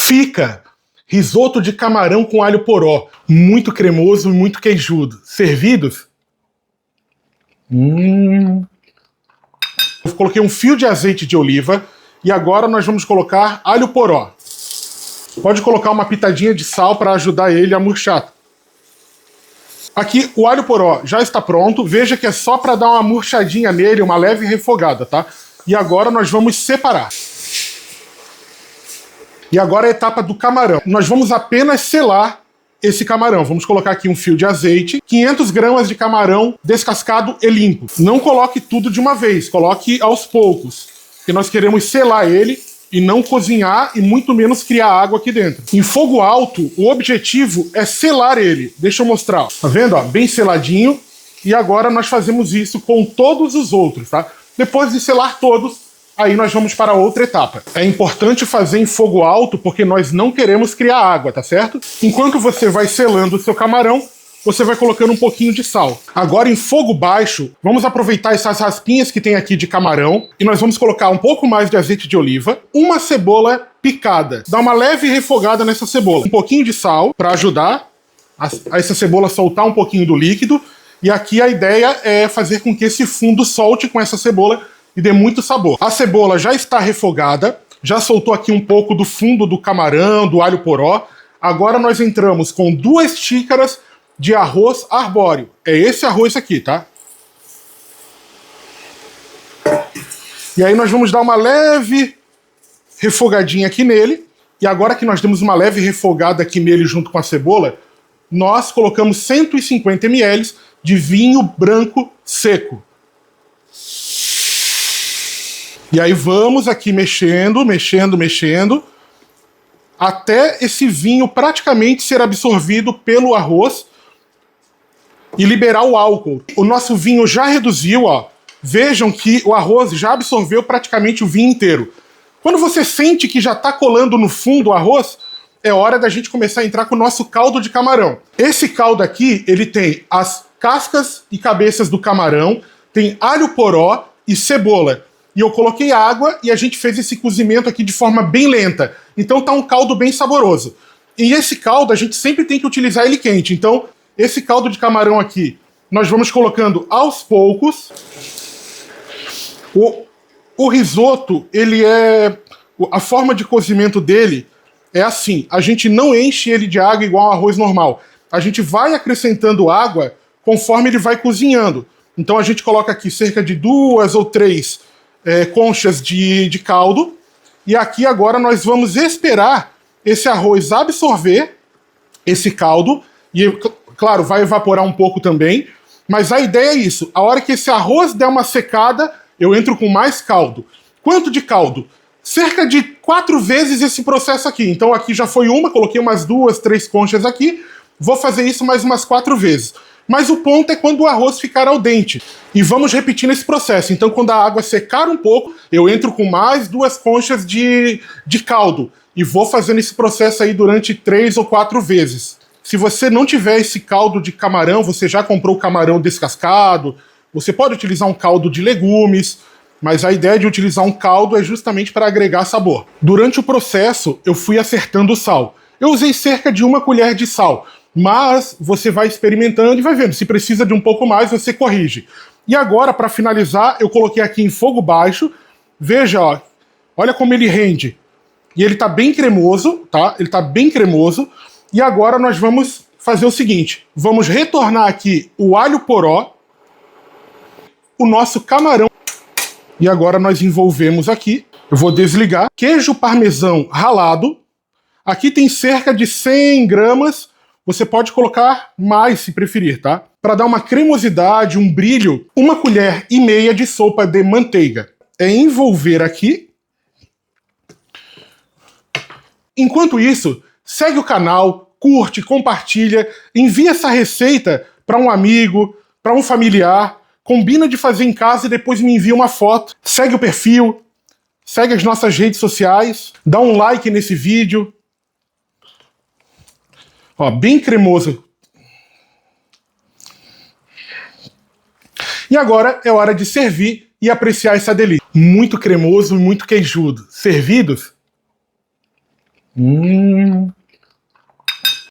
Fica risoto de camarão com alho poró, muito cremoso e muito queijudo. Servidos? Eu coloquei um fio de azeite de oliva e agora nós vamos colocar alho poró. Pode colocar uma pitadinha de sal para ajudar ele a murchar. Aqui o alho poró já está pronto. Veja que é só para dar uma murchadinha nele, uma leve refogada, tá? E agora nós vamos separar. E agora a etapa do camarão. Nós vamos apenas selar esse camarão. Vamos colocar aqui um fio de azeite, 500 gramas de camarão descascado e limpo. Não coloque tudo de uma vez, coloque aos poucos, porque nós queremos selar ele e não cozinhar e muito menos criar água aqui dentro. Em fogo alto, o objetivo é selar ele. Deixa eu mostrar. Tá vendo? Ó, bem seladinho. E agora nós fazemos isso com todos os outros, tá? Depois de selar todos, aí nós vamos para outra etapa. É importante fazer em fogo alto porque nós não queremos criar água, tá certo? Enquanto você vai selando o seu camarão, você vai colocando um pouquinho de sal. Agora em fogo baixo, vamos aproveitar essas raspinhas que tem aqui de camarão e nós vamos colocar um pouco mais de azeite de oliva, uma cebola picada. Dá uma leve refogada nessa cebola. Um pouquinho de sal para ajudar a essa cebola soltar um pouquinho do líquido. E aqui a ideia é fazer com que esse fundo solte com essa cebola e dê muito sabor. A cebola já está refogada, já soltou aqui um pouco do fundo do camarão, do alho poró. Agora nós entramos com 2 xícaras de arroz arbóreo. É esse arroz aqui, tá? E aí nós vamos dar uma leve refogadinha aqui nele. E agora que nós demos uma leve refogada aqui nele junto com a cebola, nós colocamos 150 ml de vinho branco seco. E aí vamos aqui mexendo, até esse vinho praticamente ser absorvido pelo arroz e liberar o álcool. O nosso vinho já reduziu, ó. Vejam que o arroz já absorveu praticamente o vinho inteiro. Quando você sente que já está colando no fundo o arroz, é hora da gente começar a entrar com o nosso caldo de camarão. Esse caldo aqui, ele tem as cascas e cabeças do camarão, tem alho poró e cebola. E eu coloquei água e a gente fez esse cozimento aqui de forma bem lenta. Então tá um caldo bem saboroso. E esse caldo a gente sempre tem que utilizar ele quente. Então esse caldo de camarão aqui nós vamos colocando aos poucos. O risoto, ele é... a forma de cozimento dele é assim. A gente não enche ele de água igual ao arroz normal. A gente vai acrescentando água conforme ele vai cozinhando. Então a gente coloca aqui cerca de 2 ou 3 conchas de caldo. E aqui agora nós vamos esperar esse arroz absorver esse caldo. E, claro, vai evaporar um pouco também. Mas a ideia é isso. A hora que esse arroz der uma secada, eu entro com mais caldo. Quanto de caldo? Cerca de 4 vezes esse processo aqui. Então aqui já foi uma, coloquei umas 2, 3 conchas aqui. Vou fazer isso mais umas 4 vezes. Mas o ponto é quando o arroz ficar al dente. E vamos repetindo esse processo. Então quando a água secar um pouco, eu entro com mais 2 conchas de caldo. E vou fazendo esse processo aí durante 3 ou 4 vezes. Se você não tiver esse caldo de camarão, você já comprou o camarão descascado, você pode utilizar um caldo de legumes, mas a ideia de utilizar um caldo é justamente para agregar sabor. Durante o processo, eu fui acertando o sal. Eu usei cerca de 1 colher de sal. Mas você vai experimentando e vai vendo. Se precisa de um pouco mais, você corrige. E agora, para finalizar, eu coloquei aqui em fogo baixo. Veja, ó, olha como ele rende. E ele tá bem cremoso, tá? Ele tá bem cremoso. E agora nós vamos fazer o seguinte. Vamos retornar aqui o alho poró, o nosso camarão. E agora nós envolvemos aqui. Eu vou desligar. Queijo parmesão ralado. Aqui tem cerca de 100 gramas. Você pode colocar mais se preferir, tá? Para dar uma cremosidade, um brilho, 1,5 colher de sopa de manteiga. É envolver aqui. Enquanto isso, segue o canal, curte, compartilha, envia essa receita para um amigo, para um familiar, combina de fazer em casa e depois me envia uma foto. Segue o perfil, segue as nossas redes sociais, dá um like nesse vídeo. Ó, bem cremoso. E agora é hora de servir e apreciar essa delícia. Muito cremoso e muito queijudo. Servidos?